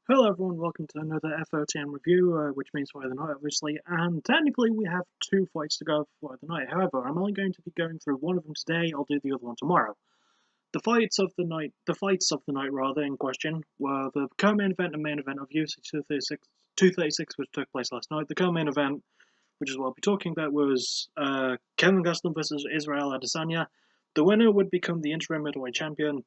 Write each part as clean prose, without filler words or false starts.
Hello everyone, welcome to another FOTN review, which means Fight of the Night obviously, and technically we have two fights to go for Fight of the Night. However, I'm only going to be going through one of them today. I'll do the other one tomorrow. The fights of the night rather, in question were the co-main event and main event of UFC 236, which took place last night. The co-main event, which is what I'll be talking about, was Kelvin Gastelum versus Israel Adesanya. The winner would become the interim middleweight champion,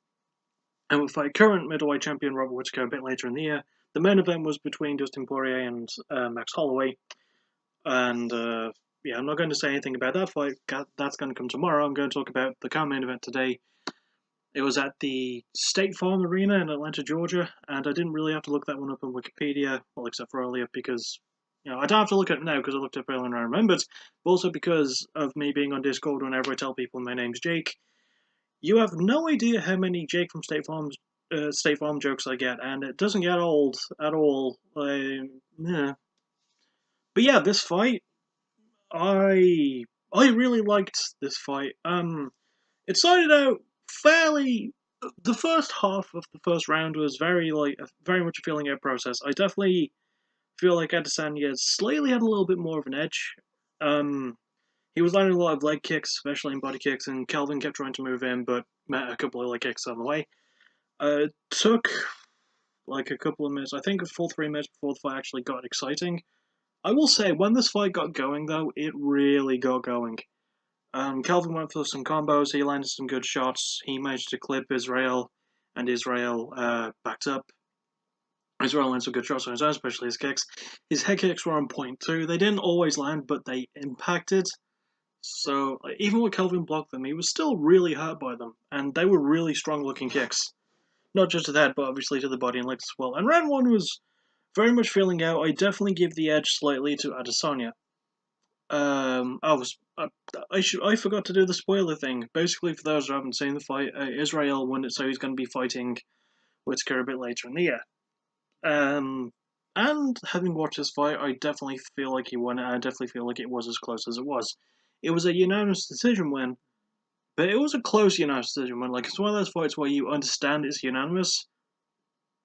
and would fight current middleweight champion Robert Whittaker a bit later in the year. The main event was between Dustin Poirier and Max Holloway, and yeah, I'm not going to say anything about that fight. That's going to come tomorrow. I'm going to talk about the main event today. It was at the State Farm Arena in Atlanta, Georgia, and I didn't really have to look that one up on Wikipedia, well, except for earlier, because I don't have to look at it now because I looked up earlier and I remembered, but also because of me being on Discord whenever I tell people my name's Jake. You have no idea how many Jake from State Farm jokes I get, and it doesn't get old at all. Yeah. But yeah, this fight, I really liked this fight. It started out fairly. The first half of the first round was very much a feeling out process. I definitely feel like Adesanya slightly had a little bit more of an edge. He was landing a lot of leg kicks, especially in body kicks, and Kelvin kept trying to move in, but met a couple of leg kicks on the way. It took like a couple of minutes, I think a full 3 minutes before the fight actually got exciting. I will say, when this fight got going, though, it really got going. Kelvin went for some combos, he landed some good shots, he managed to clip Israel, and Israel backed up. Israel landed some good shots on his own, especially his kicks. His head kicks were on point too. They didn't always land, but they impacted. So even when Kelvin blocked them, he was still really hurt by them, and they were really strong-looking kicks. Not just to the head, but obviously to the body and legs as well. And round one was very much feeling out. I definitely give the edge slightly to Adesanya. I forgot to do the spoiler thing. Basically, for those who haven't seen the fight, Israel won it, so he's going to be fighting Whittaker a bit later in the year. And having watched this fight, I definitely feel like he won it. I definitely feel like it was as close as it was. It was a unanimous decision win, but it was a close unanimous decision win. Like, it's one of those fights where you understand it's unanimous,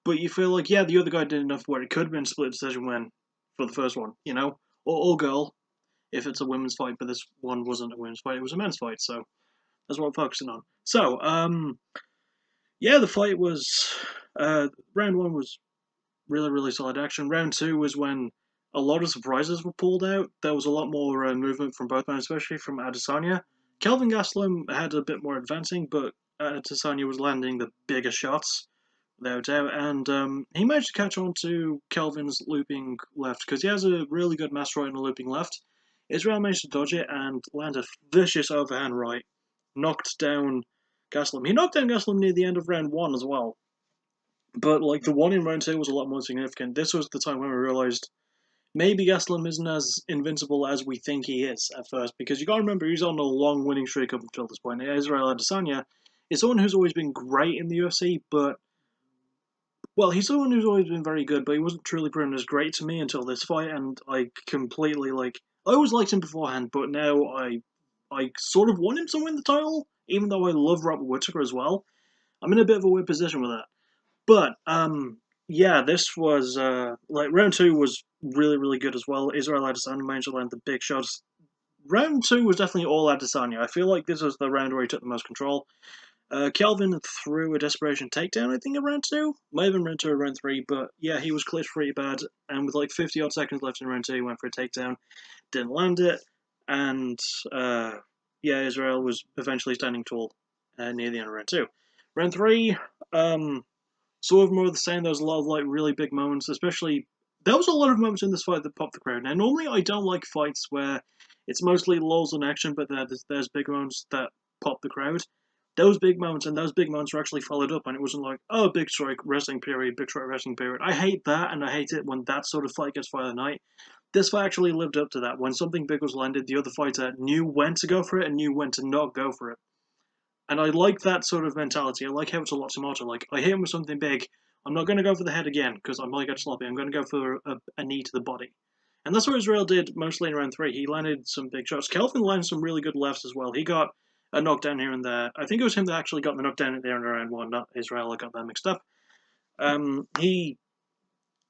but you feel like, yeah, the other guy did enough where it could have been a split decision win for the first one, or girl, if it's a women's fight, but this one wasn't a women's fight, it was a men's fight, so that's what I'm focusing on. So, yeah, the fight was, round one was really, really solid action. Round two was when a lot of surprises were pulled out. There was a lot more movement from both men, especially from Adesanya. Kelvin Gastelum had a bit more advancing, but Adesanya was landing the bigger shots, without doubt. And he managed to catch on to Kelvin's looping left, because he has a really good master right in a looping left. Israel managed to dodge it and land a vicious overhand right. Knocked down Gastelum. He knocked down Gastelum near the end of round one as well. But like the one in round two was a lot more significant. This was the time when we realized maybe Gastelum isn't as invincible as we think he is at first, because you got to remember he's on a long winning streak up until this point. Israel Adesanya is someone who's always been great in the UFC, but he's someone who's always been very good, but he wasn't truly proven as great to me until this fight, and I completely I always liked him beforehand, but now I sort of want him to win the title, even though I love Robert Whittaker as well. I'm in a bit of a weird position with that. But yeah, this was round two was really, really good as well. Israel Adesanya managed to land the big shots. Round two was definitely all Adesanya. I feel like this was the round where he took the most control. Kelvin threw a desperation takedown, I think, in round two. Might have been round two or round three, but yeah, he was glitched pretty bad. And with like 50 odd seconds left in round two, he went for a takedown, didn't land it, and yeah, Israel was eventually standing tall near the end of round two. Round three, sort of more of the same. There was a lot of really big moments, especially there was a lot of moments in this fight that popped the crowd. Now, normally I don't like fights where it's mostly lulls in action, but there's big moments that pop the crowd. Those big moments were actually followed up, and it wasn't like, oh, big strike wrestling period, big strike wrestling period. I hate that, and I hate it when that sort of fight gets fight of the night. This fight actually lived up to that. When something big was landed, the other fighter knew when to go for it and knew when to not go for it. And I like that sort of mentality. I like how it's a lot smarter. Like, I hit him with something big, I'm not going to go for the head again, because I might get sloppy. I'm going to go for a knee to the body. And that's what Israel did mostly in round three. He landed some big shots. Kelvin landed some really good lefts as well. He got a knockdown here and there. I think it was him that actually got the knockdown at the end of round one, not Israel. I got that mixed up. He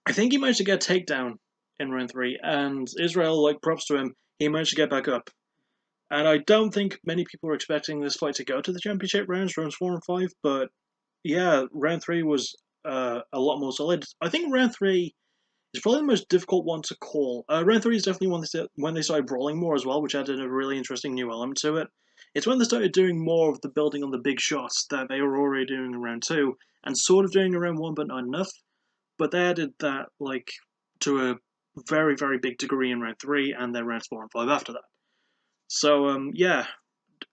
I think he managed to get a takedown in round 3, and Israel, like, props to him, he managed to get back up. And I don't think many people were expecting this fight to go to the championship rounds 4 and 5, but yeah, round 3 was a lot more solid. I think round 3 is probably the most difficult one to call. Round 3 is definitely when they started brawling more as well, which added a really interesting new element to it. It's when they started doing more of the building on the big shots that they were already doing in round 2, and sort of doing in round 1, but not enough. But they added that, like, to a very, very big degree in round 3, and then rounds 4 and 5 after that. So, yeah,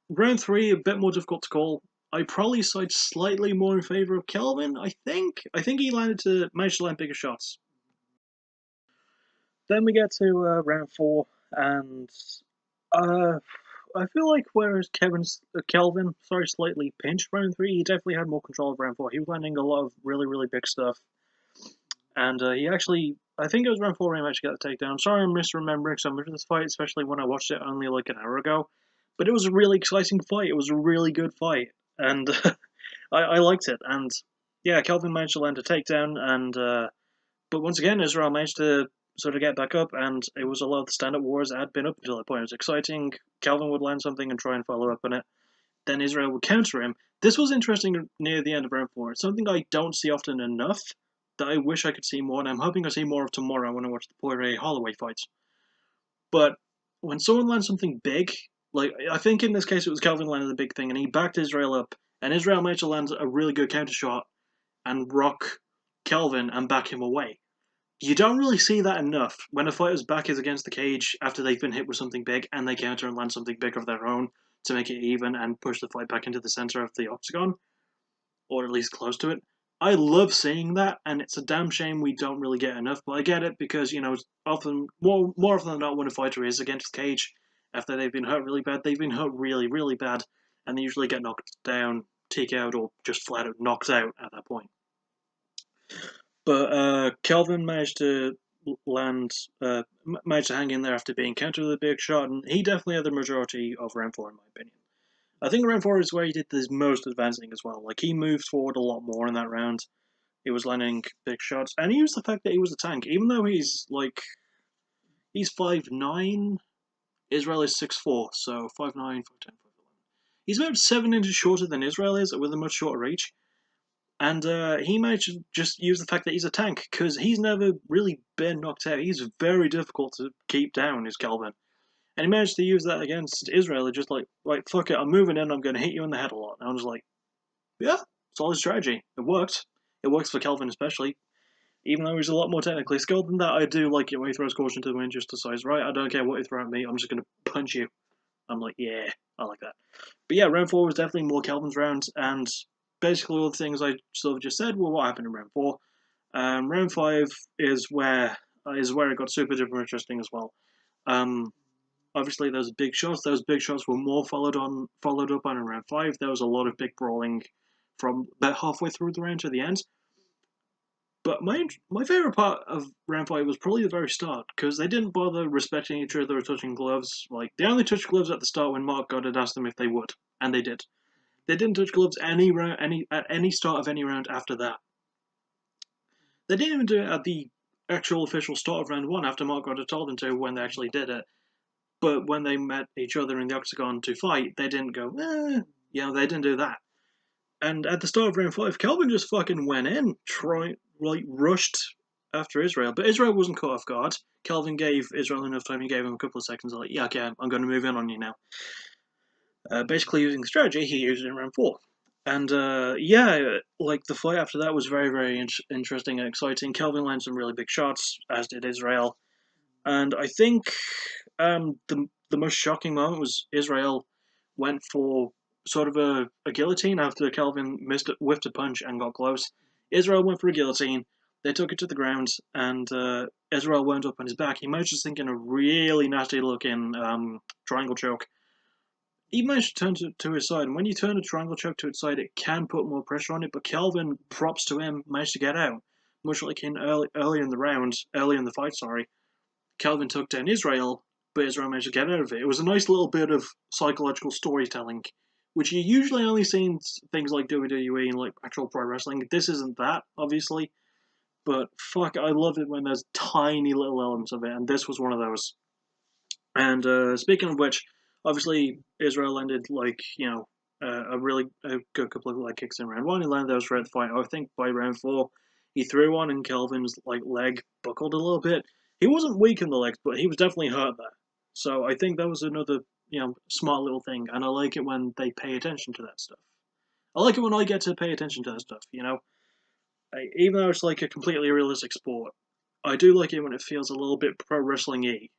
round 3, a bit more difficult to call. I probably side slightly more in favour of Kelvin, I think. I think he managed to land bigger shots. Then we get to round 4, and uh, I feel like whereas Kelvin, slightly pinched round 3, he definitely had more control of round 4. He was landing a lot of really, really big stuff. And he actually, I think it was round 4 when he actually got the takedown. I'm sorry I'm misremembering so much of this fight, especially when I watched it only like an hour ago. But it was a really exciting fight. It was a really good fight. And I liked it. And yeah, Kelvin managed to land a takedown. And but once again, Israel managed to sort of get back up. And it was a lot of the stand-up wars that had been up until that point. It was exciting. Kelvin would land something and try and follow up on it. Then Israel would counter him. This was interesting near the end of round 4. It's something I don't see often enough that I wish I could see more, and I'm hoping I see more of tomorrow when I watch the Poirier-Holloway fights. But when someone lands something big, like, I think in this case it was Kelvin landed the big thing, and he backed Israel up, and Israel managed to land a really good counter shot and rock Kelvin and back him away. You don't really see that enough when a fighter's back is against the cage after they've been hit with something big and they counter and land something big of their own to make it even and push the fight back into the center of the octagon, or at least close to it. I love seeing that, and it's a damn shame we don't really get enough. But I get it because often more often than not, when a fighter is against the cage after they've been hurt really bad, they've been hurt really really bad, and they usually get knocked down, take out, or just flat out knocked out at that point. But Kelvin managed to land, managed to hang in there after being countered with a big shot, and he definitely had the majority of round 4 in my opinion. I think round 4 is where he did the most advancing as well. Like, he moved forward a lot more in that round. He was landing big shots, and he used the fact that he was a tank, even though he's 5'9", Israel is 6'4", so 5'9", 5'10", 5'11". He's about 7 inches shorter than Israel is, with a much shorter reach. And he managed to just use the fact that he's a tank, because he's never really been knocked out. He's very difficult to keep down, is Kelvin. And he managed to use that against Israel, just like, fuck it, I'm moving in, I'm going to hit you in the head a lot. And I was like, yeah, solid strategy. It worked. It works for Kelvin especially. Even though he's a lot more technically skilled than that, I do like it when he throws caution to the wind just to size right. I don't care what you throw at me, I'm just going to punch you. I'm like, yeah, I like that. But yeah, round 4 was definitely more Kelvin's round, and basically all the things I sort of just said were what happened in round 4. Round 5 is where it got super duper interesting as well. Obviously, those big shots. Those big shots were more followed up on in round 5. There was a lot of big brawling from about halfway through the round to the end. But my favourite part of round 5 was probably the very start, because they didn't bother respecting each other or touching gloves. Like, they only touched gloves at the start when Mark Goddard asked them if they would, and they did. They didn't touch gloves at any start of any round after that. They didn't even do it at the actual official start of round 1 after Mark Goddard told them to when they actually did it. But when they met each other in the octagon to fight, they didn't go, they didn't do that. And at the start of round 5, Kelvin just fucking went in, rushed after Israel. But Israel wasn't caught off guard. Kelvin gave Israel enough time. He gave him a couple of seconds, like, yeah, okay, I'm going to move in on you now. Basically using the strategy he used in round 4. And like, the fight after that was very, very interesting and exciting. Kelvin landed some really big shots, as did Israel. And I think the most shocking moment was Israel went for sort of a guillotine after Kelvin whiffed a punch and got close. Israel went for a guillotine. They took it to the ground, and Israel wound up on his back. He managed to sink in a really nasty looking triangle choke. He managed to turn to his side, and when you turn a triangle choke to its side, it can put more pressure on it, but Kelvin, props to him, managed to get out. Much like in early in the fight, Kelvin took down Israel, but Israel managed to get out of it. It was a nice little bit of psychological storytelling, which you usually only see in things like WWE and like actual pro wrestling. This isn't that, obviously, But fuck, I love it when there's tiny little elements of it, and this was one of those. And speaking of which, obviously Israel ended like a good couple of leg kicks in round one. He landed those throughout the fight. I think by round four, he threw one, and Kelvin's like leg buckled a little bit. He wasn't weak in the legs, but he was definitely hurt there. So I think that was another smart little thing, and I like it when they pay attention to that stuff. I like it when I get to pay attention to that stuff. Even though it's like a completely realistic sport, I do like it when it feels a little bit pro wrestling-y,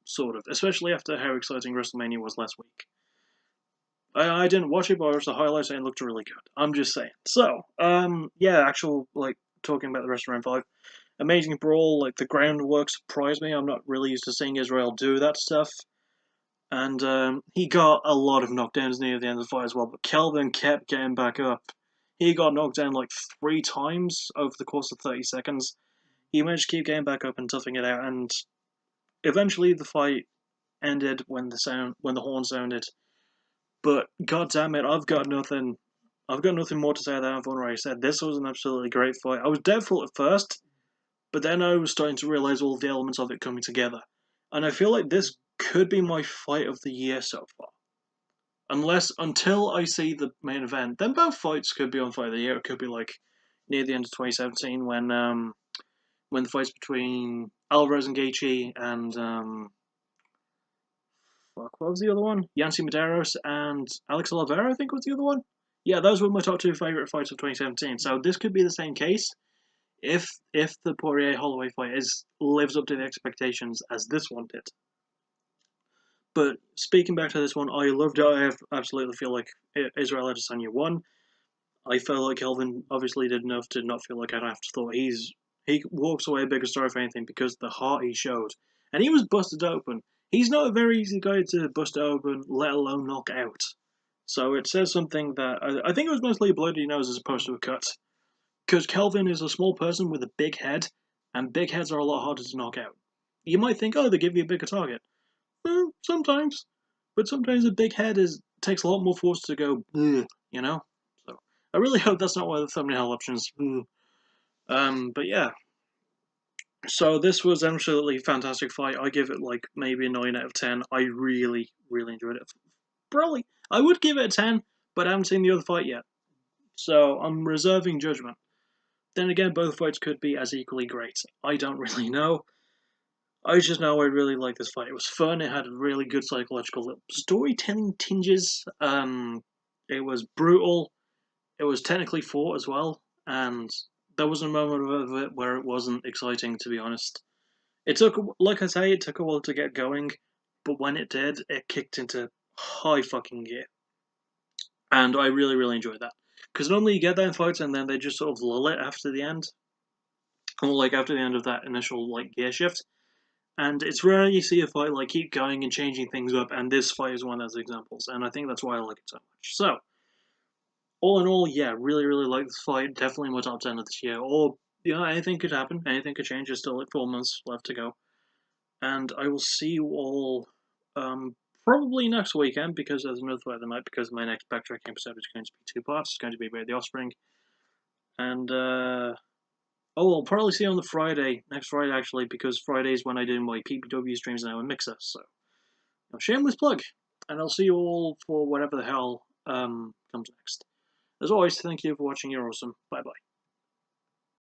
sort of, especially after how exciting WrestleMania was last week. I didn't watch it, but I watched the highlights and it looked really good. I'm just saying. So, talking about the rest of round 5, amazing brawl, like, the groundwork surprised me. I'm not really used to seeing Israel do that stuff. And he got a lot of knockdowns near the end of the fight as well, but Kelvin kept getting back up. He got knocked down like 3 times over the course of 30 seconds. He managed to keep getting back up and toughing it out, and eventually the fight ended when the horn sounded. But god damn it, I've got nothing more to say than I've already said. This was an absolutely great fight. I was doubtful at first, but then I was starting to realise all the elements of it coming together. And I feel like this could be my fight of the year so far. Until I see the main event, then both fights could be on fight of the year. It could be like near the end of 2017 when the fights between Alvarez and Gaethje and what was the other one? Yancy Medeiros and Alex Oliveira, I think was the other one. Yeah, those were my top 2 favourite fights of 2017. So this could be the same case if the Poirier Holloway fight lives up to the expectations as this one did. But speaking back to this one, I loved it. I absolutely feel like Israel Adesanya won. I felt like Kelvin obviously did enough to not feel like I'd have to thought he walks away a bigger star for anything because the heart he showed. And he was busted open. He's not a very easy guy to bust open, let alone knock out. So it says something that I think it was mostly a bloody nose as opposed to a cut. Because Kelvin is a small person with a big head, and big heads are a lot harder to knock out. You might think, oh, they give you a bigger target. Well, sometimes. But sometimes a big head takes a lot more force to go, ugh, So I really hope that's not one of the thumbnail options. But yeah. So this was an absolutely fantastic fight. I give it like maybe a 9 out of 10. I really, really enjoyed it. Probably, I would give it a 10, but I haven't seen the other fight yet. So I'm reserving judgment. Then again, both fights could be as equally great. I don't really know. I just know I really liked this fight. It was fun. It had really good psychological storytelling tinges. It was brutal. It was technically fought as well, and there wasn't a moment of it where it wasn't exciting, to be honest. It took, like I say, it took a while to get going, but when it did, it kicked into high fucking gear. And I really, really enjoyed that. Because normally you get that in fights and then they just sort of lull it after the end. Or like after the end of that initial like gear shift. And it's rare you see a fight like keep going and changing things up, and this fight is one of those examples, and I think that's why I like it so much. So, all in all, yeah, really, really like this fight. Definitely my top 10 of this year. Or, anything could happen, anything could change. There's still like 4 months left to go. And I will see you all probably next weekend, because there's another fight of the night, because my next backtracking episode is going to be 2 parts. It's going to be about the Offspring. And, I'll probably see you on the Friday, next Friday actually, because Friday is when I do my PPW streams now in Mixer, so shameless plug. And I'll see you all for whatever the hell comes next. As always, thank you for watching, you're awesome, bye bye.